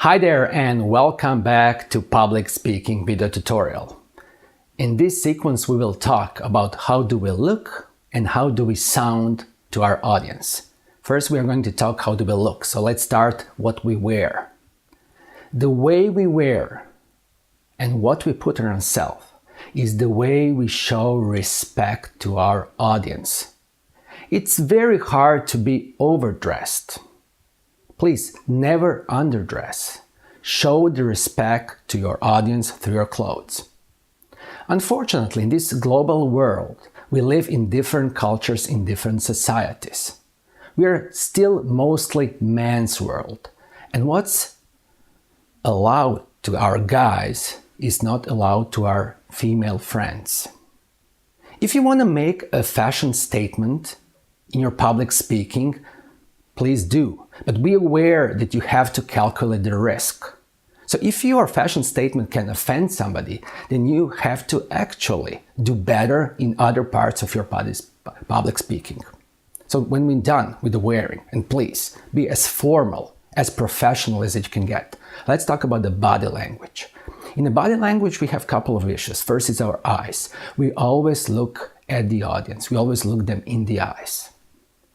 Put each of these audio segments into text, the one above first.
Hi there and welcome back to Public Speaking Video Tutorial. In this sequence we will talk about how do we look and how do we sound to our audience. First we are going to talk how do we look, so let's start what we wear. The way we wear and what we put on ourselves is the way we show respect to our audience. It's very hard to be overdressed. Please never underdress. Show the respect to your audience through your clothes. Unfortunately, in this global world, we live in different cultures in different societies. We are still mostly man's world, and what's allowed to our guys is not allowed to our female friends. If you want to make a fashion statement in your public speaking, please do, but be aware that you have to calculate the risk. So if your fashion statement can offend somebody, then you have to actually do better in other parts of your public speaking. So when we're done with the wearing, and please be as formal, as professional as you can get, let's talk about the body language. In the body language, we have a couple of issues. First is our eyes. We always look at the audience. We always look them in the eyes.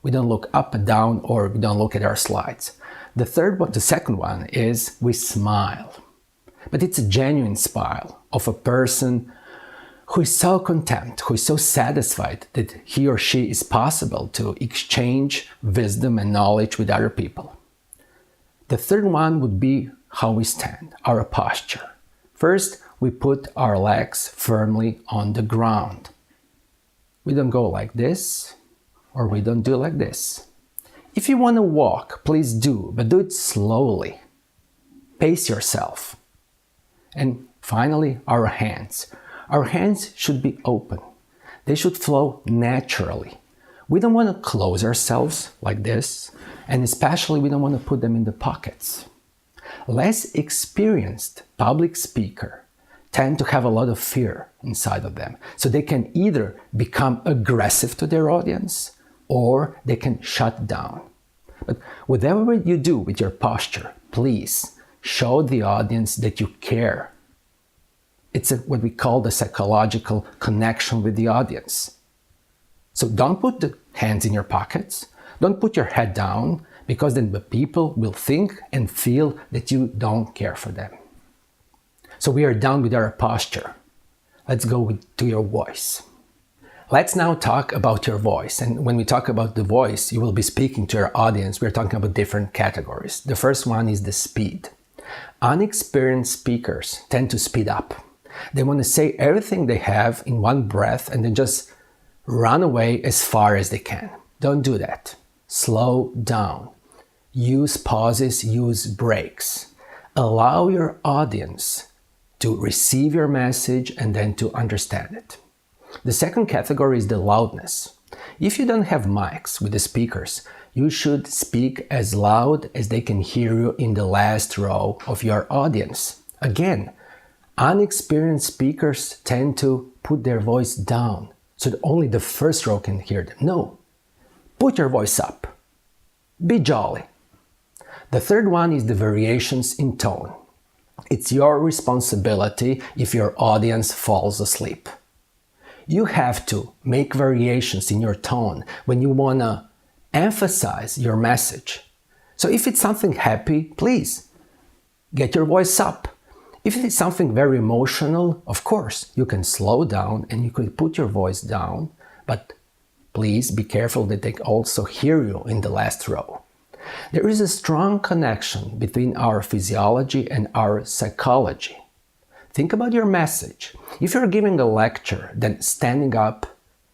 We don't look up and down, or we don't look at our slides. The second one is we smile. But it's a genuine smile of a person who is so content, who is so satisfied that he or she is possible to exchange wisdom and knowledge with other people. The third one would be how we stand, our posture. First, we put our legs firmly on the ground. We don't go like this, or we don't do like this. If you want to walk, please do, but do it slowly. Pace yourself. And finally, our hands. Our hands should be open. They should flow naturally. We don't want to close ourselves like this, and especially we don't want to put them in the pockets. Less experienced public speakers tend to have a lot of fear inside of them, so they can either become aggressive to their audience or they can shut down. But whatever you do with your posture, please show the audience that you care. It's what we call the psychological connection with the audience. So don't put the hands in your pockets. Don't put your head down, because then the people will think and feel that you don't care for them. So we are done with our posture. Let's go to your voice. Let's now talk about your voice. And when we talk about the voice, you will be speaking to your audience. We're talking about different categories. The first one is the speed. Unexperienced speakers tend to speed up. They want to say everything they have in one breath and then just run away as far as they can. Don't do that. Slow down. Use pauses, use breaks. Allow your audience to receive your message and then to understand it. The second category is the loudness. If you don't have mics with the speakers, you should speak as loud as they can hear you in the last row of your audience. Again, unexperienced speakers tend to put their voice down so that only the first row can hear them. No, put your voice up. Be jolly. The third one is the variations in tone. It's your responsibility if your audience falls asleep. You have to make variations in your tone when you want to emphasize your message. So if it's something happy, please get your voice up. If it is something very emotional, of course, you can slow down and you could put your voice down, but please be careful that they also hear you in the last row. There is a strong connection between our physiology and our psychology. Think about your message. If you're giving a lecture, then standing up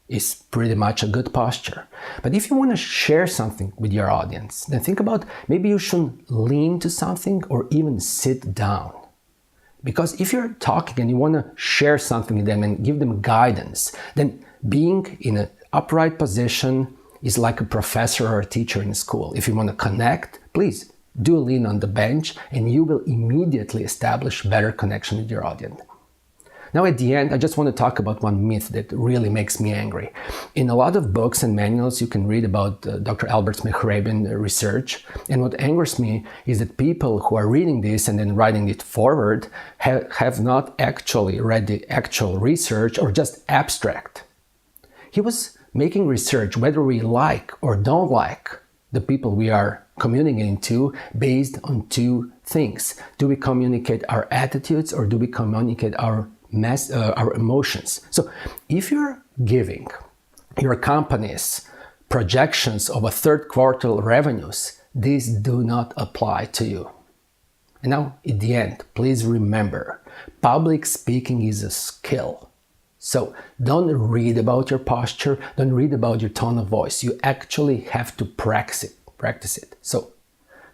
is pretty much a good posture. But if you want to share something with your audience, then think about maybe you should lean to something or even sit down. Because if you're talking and you want to share something with them and give them guidance, then being in an upright position is like a professor or a teacher in school. If you want to connect, please do lean on the bench and you will immediately establish better connection with your audience. Now at the end, I just want to talk about one myth that really makes me angry. In a lot of books and manuals you can read about Dr. Albert Mehrabian research, and what angers me is that people who are reading this and then writing it forward have not actually read the actual research or just abstract. He was making research whether we like or don't like the people we are communicating to based on two things. Do we communicate our attitudes or do we communicate our emotions? So if you're giving your company's projections of a third quarter revenues, these do not apply to you. And now at the end, please remember, public speaking is a skill. So don't read about your posture, don't read about your tone of voice. You actually have to practice it. So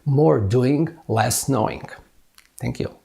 more doing, less knowing. Thank you.